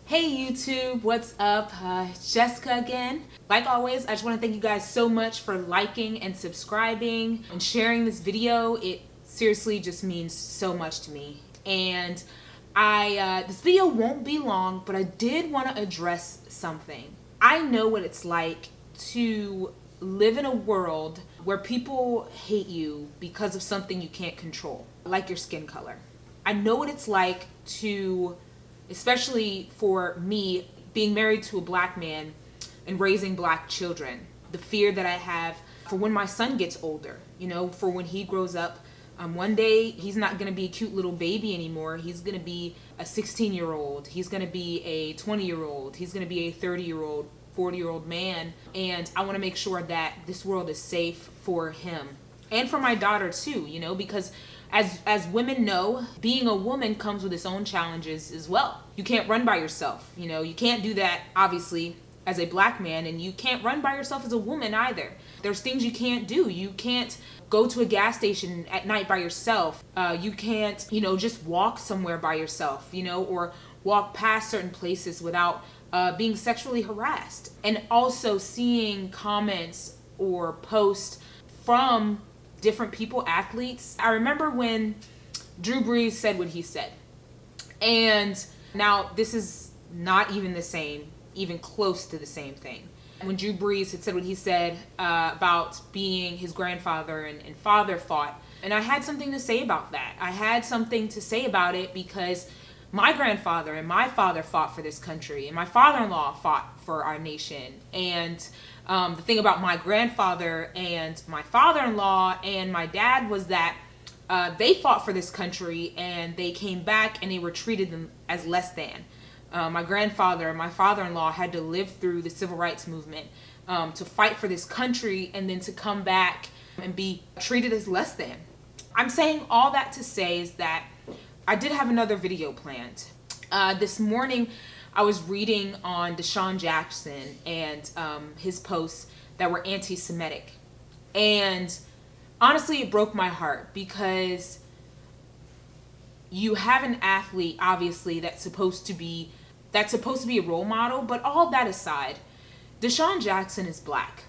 Hey YouTube, what's up? It's Jessica again. Like always, I just want to thank you guys so much for liking and subscribing and sharing this video. It seriously just means so much to me. And this video won't be long, but I did want to address something. I know what it's like to live in a world where people hate you because of something you can't control, like your skin color. I know what it's like to, especially for me, being married to a black man and raising black children, the fear that I have for when my son gets older, for when he grows up. One day he's not going to be a cute little baby anymore. He's going to be a 16-year-old. He's going to be a 20-year-old. He's going to be a 30-year-old, 40-year-old man. And I want to make sure that this world is safe for him and for my daughter too, because as women know, being a woman comes with its own challenges as well. You can't run by yourself. You can't do that, obviously, as a black man, and you can't run by yourself as a woman either. There's things you can't do. You can't go to a gas station at night by yourself. You can't, just walk somewhere by yourself, or walk past certain places without being sexually harassed. And also seeing comments or posts from different people, athletes. I remember when Drew Brees said what he said. And now this is not even the same, even close to the same thing. When Drew Brees had said what he said about being his grandfather and father fought. And I had something to say about that. I had something to say about it because my grandfather and my father fought for this country, and my father-in-law fought for our nation. And the thing about my grandfather and my father-in-law and my dad was that they fought for this country, and they came back and they were treated them as less than. My grandfather and my father-in-law had to live through the civil rights movement to fight for this country, and then to come back and be treated as less than. I'm saying all that to say is that I did have another video planned. This morning I was reading on DeSean Jackson and his posts that were anti-Semitic. And honestly, it broke my heart because you have an athlete, obviously, that's supposed to be a role model. But all that aside, DeSean Jackson is black.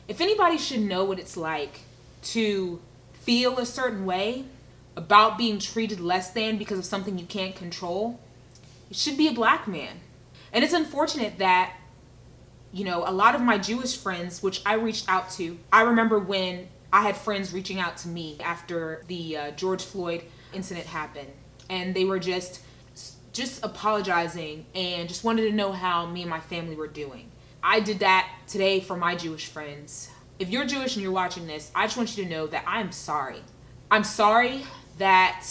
If anybody should know what it's like to feel a certain way about being treated less than because of something you can't control, it should be a black man. And it's unfortunate that, a lot of my Jewish friends, which I reached out to, I remember when I had friends reaching out to me after the George Floyd incident happened, and they were just apologizing and just wanted to know how me and my family were doing. I did that today for my Jewish friends. If you're Jewish and you're watching this, I just want you to know that I'm sorry. I'm sorry that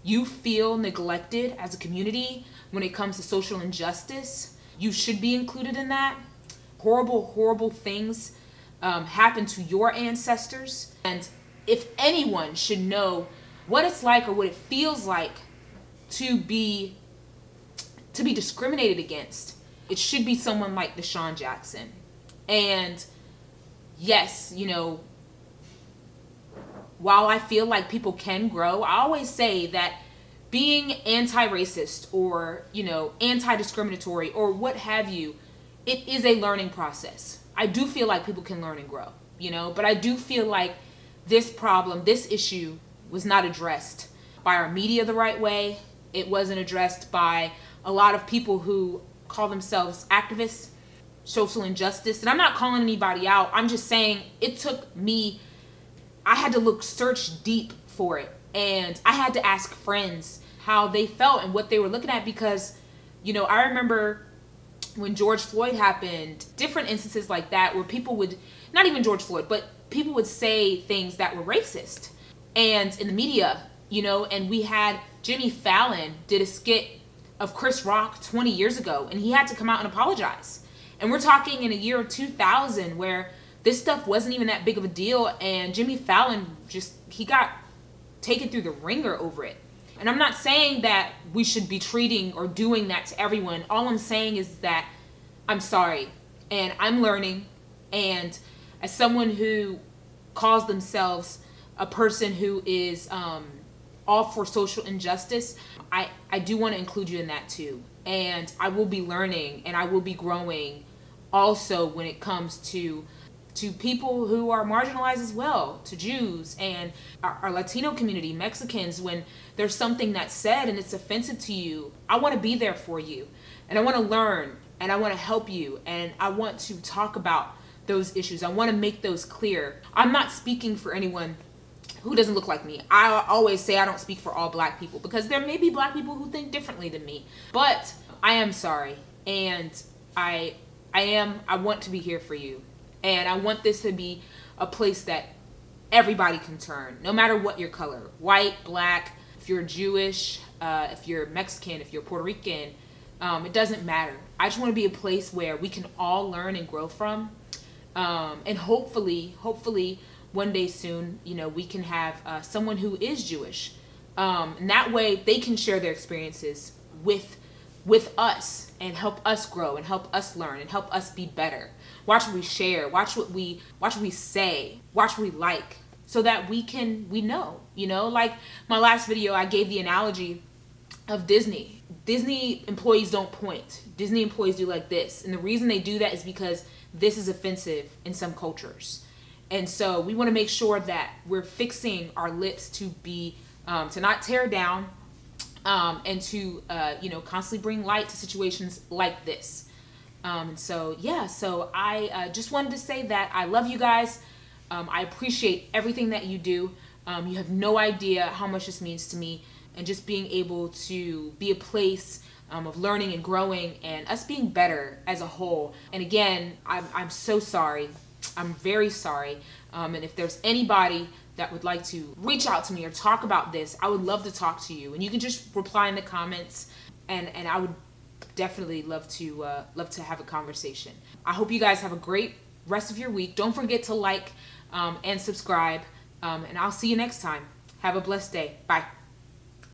you feel neglected as a community when it comes to social injustice. You should be included in that. Horrible, horrible things happened to your ancestors. And if anyone should know what it's like or what it feels like to be discriminated against, it should be someone like DeSean Jackson. And yes, while I feel like people can grow, I always say that being anti-racist or, anti-discriminatory or what have you, it is a learning process. I do feel like people can learn and grow, but I do feel like this issue was not addressed by our media the right way. It wasn't addressed by a lot of people who call themselves activists, social injustice. And I'm not calling anybody out. I'm just saying it took me, I had to search deep for it. And I had to ask friends how they felt and what they were looking at, because, I remember when George Floyd happened, different instances like that where people would, not even George Floyd, but people would say things that were racist. And in the media, and we had Jimmy Fallon did a skit of Chris Rock 20 years ago, and he had to come out and apologize. And we're talking in a year of 2000 where this stuff wasn't even that big of a deal, and Jimmy Fallon he got taken through the ringer over it. And I'm not saying that we should be treating or doing that to everyone. All I'm saying is that I'm sorry, and I'm learning. And as someone who calls themselves a person who is all for social injustice, I do want to include you in that too. and I will be learning and I will be growing also when it comes to people who are marginalized as well, to Jews and our Latino community, Mexicans. When there's something that's said and it's offensive to you, I want to be there for you, and I want to learn, and I want to help you, and I want to talk about those issues. I want to make those clear. I'm not speaking for anyone who doesn't look like me. I always say I don't speak for all black people, because there may be black people who think differently than me. But I am sorry, and I want to be here for you. And I want this to be a place that everybody can turn, no matter what your color, white, black, if you're Jewish, if you're Mexican, if you're Puerto Rican, it doesn't matter. I just want to be a place where we can all learn and grow from. And hopefully one day soon, we can have someone who is Jewish. And that way they can share their experiences with us and help us grow and help us learn and help us be better. Watch what we share, watch what we say, watch what we like, so that we know, like my last video, I gave the analogy of Disney. Disney employees don't point. Disney employees do like this. And the reason they do that is because this is offensive in some cultures. And so we want to make sure that we're fixing our lips to be, to not tear down, and to, constantly bring light to situations like this. So I just wanted to say that I love you guys. I appreciate everything that you do. You have no idea how much this means to me, and just being able to be a place of learning and growing and us being better as a whole. And again, I'm so sorry. I'm very sorry. And if there's anybody that would like to reach out to me or talk about this, I would love to talk to you. And you can just reply in the comments, and I would definitely love to have a conversation. I hope you guys have a great rest of your week. Don't forget to like and subscribe, and I'll see you next time. Have a blessed day. Bye.